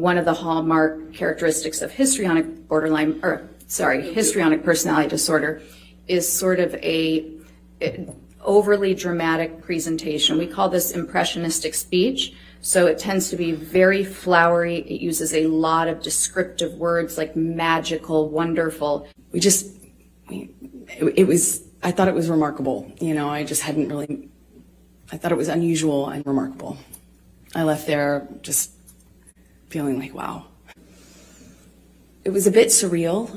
one of the hallmark characteristics of histrionic personality disorder is sort of a overly dramatic presentation. We call this impressionistic speech. So it tends to be very flowery. It uses a lot of descriptive words like magical, wonderful. I thought it was remarkable. I thought it was unusual and remarkable. I left there just feeling like, wow. It was a bit surreal,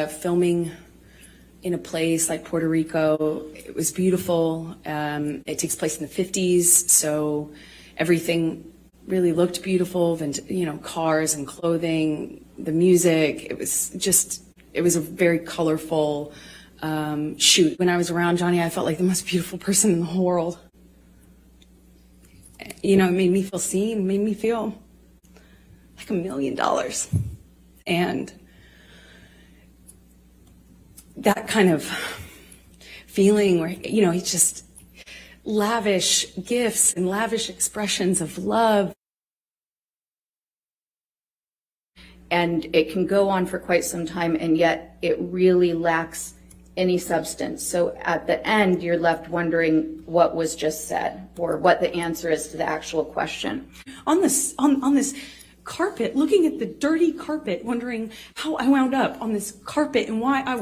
filming in a place like Puerto Rico. It was beautiful. It takes place in the 50s, so everything really looked beautiful, cars and clothing, the music. It was a very colorful shoot. When I was around Johnny, I felt like the most beautiful person in the whole world. It made me feel seen, made me feel like $1 million. And that kind of feeling where, it's just lavish gifts and lavish expressions of love. And it can go on for quite some time, and yet it really lacks any substance. So at the end, you're left wondering what was just said or what the answer is to the actual question. On this carpet, looking at the dirty carpet, wondering how I wound up on this carpet and why I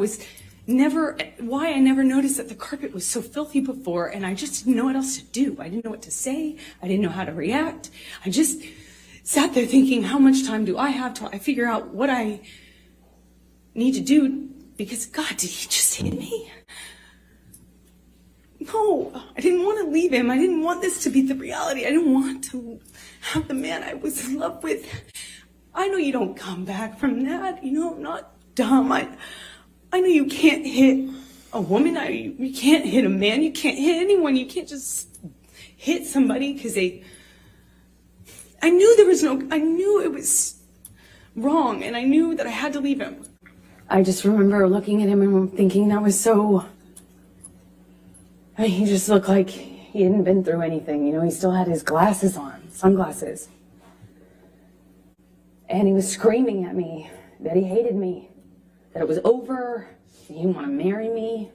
never noticed that the carpet was so filthy before, and I just didn't know what else to do. I didn't know what to say. I didn't know how to react. I just sat there thinking, how much time do I have till I figure out what I need to do? Because God, did he just hit me? No, I didn't want to leave him. I didn't want this to be the reality. I didn't want to have the man I was in love with. I know you don't come back from that. I'm not dumb. I know you can't hit a woman. You can't hit a man. You can't hit anyone. You can't just hit somebody because I knew it was wrong, and I knew that I had to leave him. I just remember looking at him and thinking that was so... he just looked like he hadn't been through anything. He still had his glasses on, sunglasses. And he was screaming at me that he hated me, that it was over, he didn't want to marry me.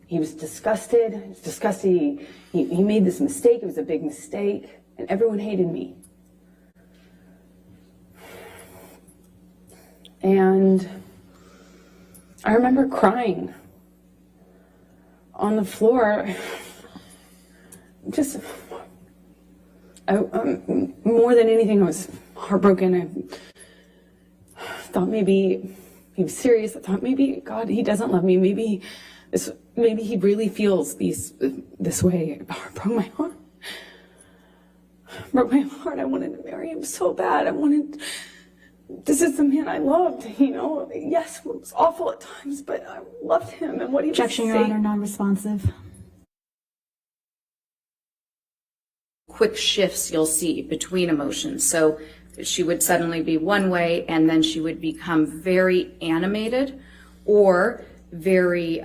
He was disgusted. He was disgusted. He made this mistake. It was a big mistake. And everyone hated me. And I remember crying on the floor. Just, more than anything, I was heartbroken. I thought maybe he was serious. I thought maybe, God, he doesn't love me. Maybe he really feels this way. It broke my heart. Broke my heart. I wanted to marry him so bad. This is the man I loved, Yes, it was awful at times, but I loved him and what he was saying. Objection, Your Honor, non-responsive. Quick shifts you'll see between emotions. So she would suddenly be one way, and then she would become very animated or very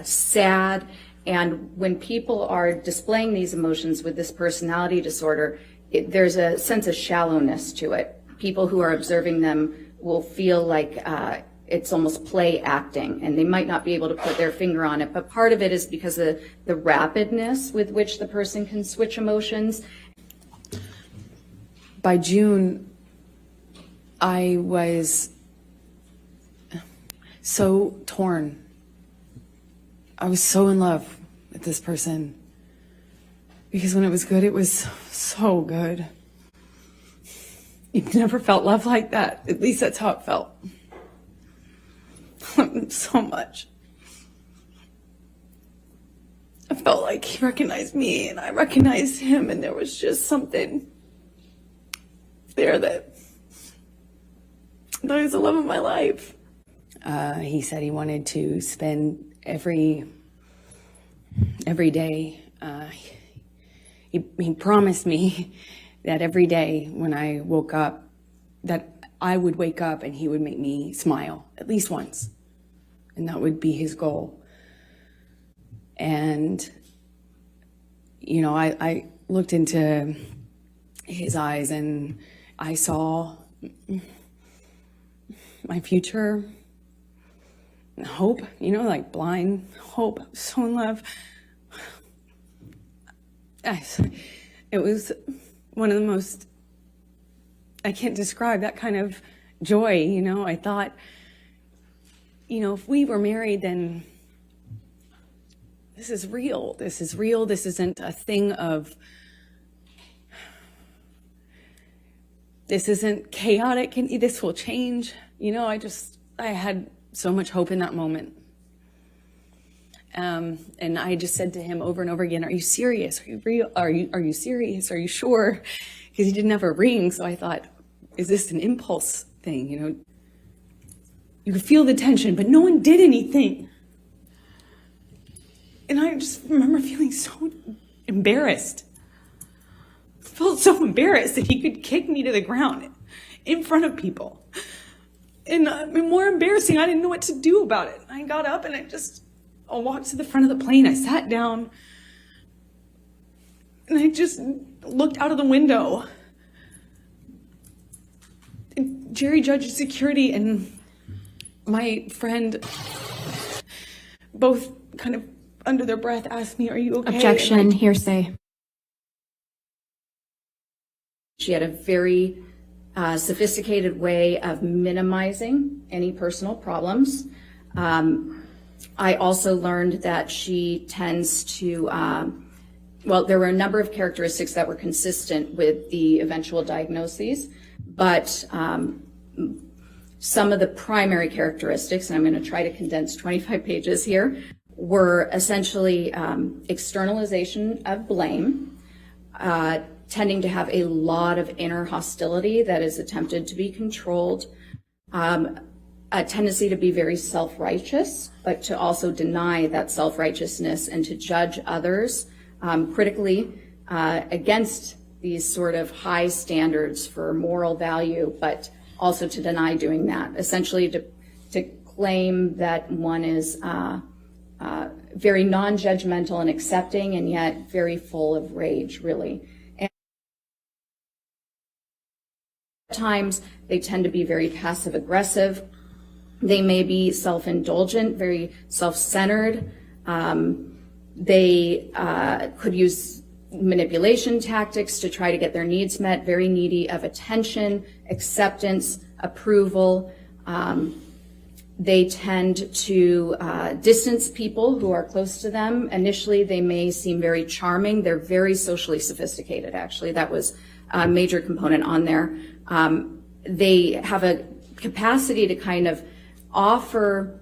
sad. And when people are displaying these emotions with this personality disorder, there's a sense of shallowness to it. People who are observing them will feel like it's almost play acting, and they might not be able to put their finger on it. But part of it is because of the rapidness with which the person can switch emotions. By June, I was so torn. I was so in love with this person because when it was good, it was so good. You've never felt love like that. At least that's how it felt. So much. I felt like he recognized me and I recognized him, and there was just something there that was the love of my life. He said he wanted to spend every day. He promised me that every day when I woke up, that I would wake up and he would make me smile at least once. And that would be his goal. And, I looked into his eyes, and I saw my future, hope, like blind hope, so in love. It was one of the most, I can't describe that kind of joy, I thought, if we were married, then this is real. This is real. This isn't a thing of, this isn't chaotic, and this will change. I had so much hope in that moment. And I just said to him over and over again, are you serious? Are you real? Are you serious? Are you sure? Because he didn't have a ring. So I thought, is this an impulse thing? You could feel the tension, but no one did anything. And I just remember feeling so embarrassed. I felt so embarrassed that he could kick me to the ground in front of people. And more embarrassing, I didn't know what to do about it. I got up and I walked to the front of the plane. I sat down and I just looked out of the window. And Jerry Judge's security and my friend both kind of under their breath asked me, are you okay? Objection, hearsay. She had a very sophisticated way of minimizing any personal problems. I also learned that she tends to, there were a number of characteristics that were consistent with the eventual diagnoses, but some of the primary characteristics, and I'm going to try to condense 25 pages here, were essentially externalization of blame, tending to have a lot of inner hostility that is attempted to be controlled, a tendency to be very self-righteous, but to also deny that self-righteousness and to judge others critically against these sort of high standards for moral value, but also to deny doing that, essentially to claim that one is very non-judgmental and accepting and yet very full of rage, really. Times they tend to be very passive aggressive. They may be self-indulgent, very self-centered. They could use manipulation tactics to try to get their needs met, very needy of attention, acceptance, approval. They tend to distance people who are close to them. Initially, they may seem very charming. They're very socially sophisticated, actually. That was a major component on there. They have a capacity to kind of offer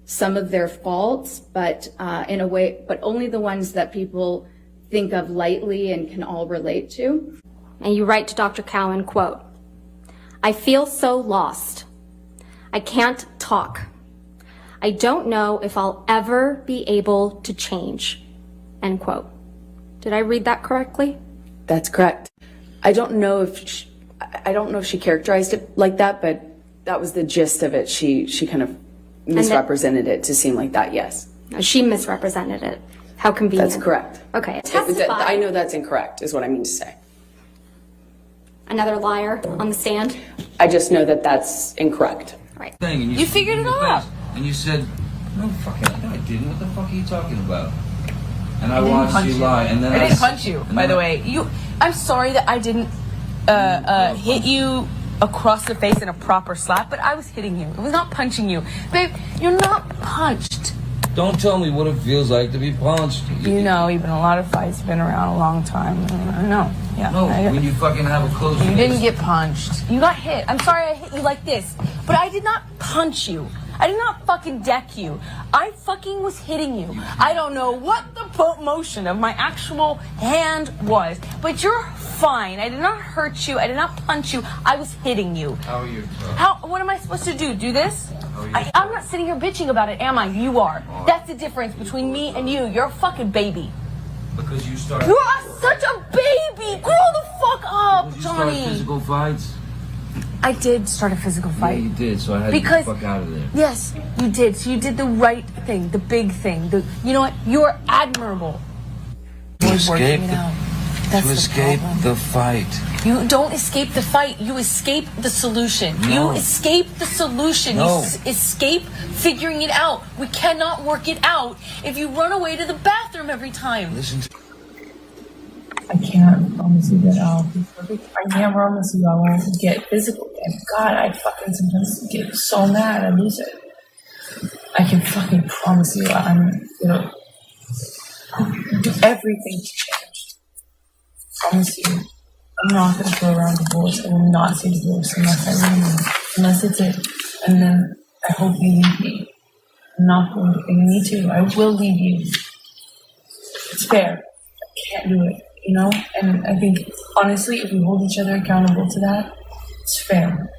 some of their faults, but in a way, but only the ones that people think of lightly and can all relate to. And you write to Dr. Cowan, quote, "I feel so lost. I can't talk. I don't know if I'll ever be able to change," end quote. Did I read that correctly? That's correct. I don't know if she characterized it like that, but that was the gist of it. She kind of misrepresented it to seem like that, yes. She misrepresented it. How convenient. That's correct. Okay. I know that's incorrect, is what I mean to say. Another liar on the stand? I just know that that's incorrect. Right. You figured it out. And you said, no, I didn't. What the fuck are you talking about? And I watched you lie. And then I didn't punch you, by the way. I'm sorry that I didn't hit you across the face in a proper slap, but I was hitting you. It was not punching you. Babe, you're not punched. Don't tell me what it feels like to be punched. You know, you've been in a lot of fights, you've been around a long time. I know. Yeah. No, when you fucking have a close You didn't get punched. You got hit. I'm sorry I hit you like this, but I did not punch you. I did not fucking deck you. I fucking was hitting you. I don't know what the motion of my actual hand was, but you're fine. I did not hurt you. I did not punch you. I was hitting you. How are you? What am I supposed to do? Do this? I'm not sitting here bitching about it, am I? You are. That's the difference between me and you. You're a fucking baby. Because you started... You are such a baby! Grow the fuck up, Did you Johnny! start physical fights? I did start a physical fight. Yeah, you did, so I had to get the fuck out of there. Yes, you did. So you did the right thing, the big thing. You know what? You're admirable. To escape the fight. You don't escape the fight. You escape the solution. No. You escape the solution. No. You escape figuring it out. We cannot work it out if you run away to the bathroom every time. Listen to I can't promise you that I'll be perfect. I can't promise you I won't get physical again. God, I fucking sometimes get so mad I lose it. I can fucking promise you I'm gonna do everything to change. I promise you. I'm not gonna throw around divorce. I will not say divorce unless I leave you. Unless it's it. And then I hope you leave me. I'm not going to. And me too. I will leave you. It's fair. I can't do it. You know, and I think honestly, if we hold each other accountable to that, it's fair.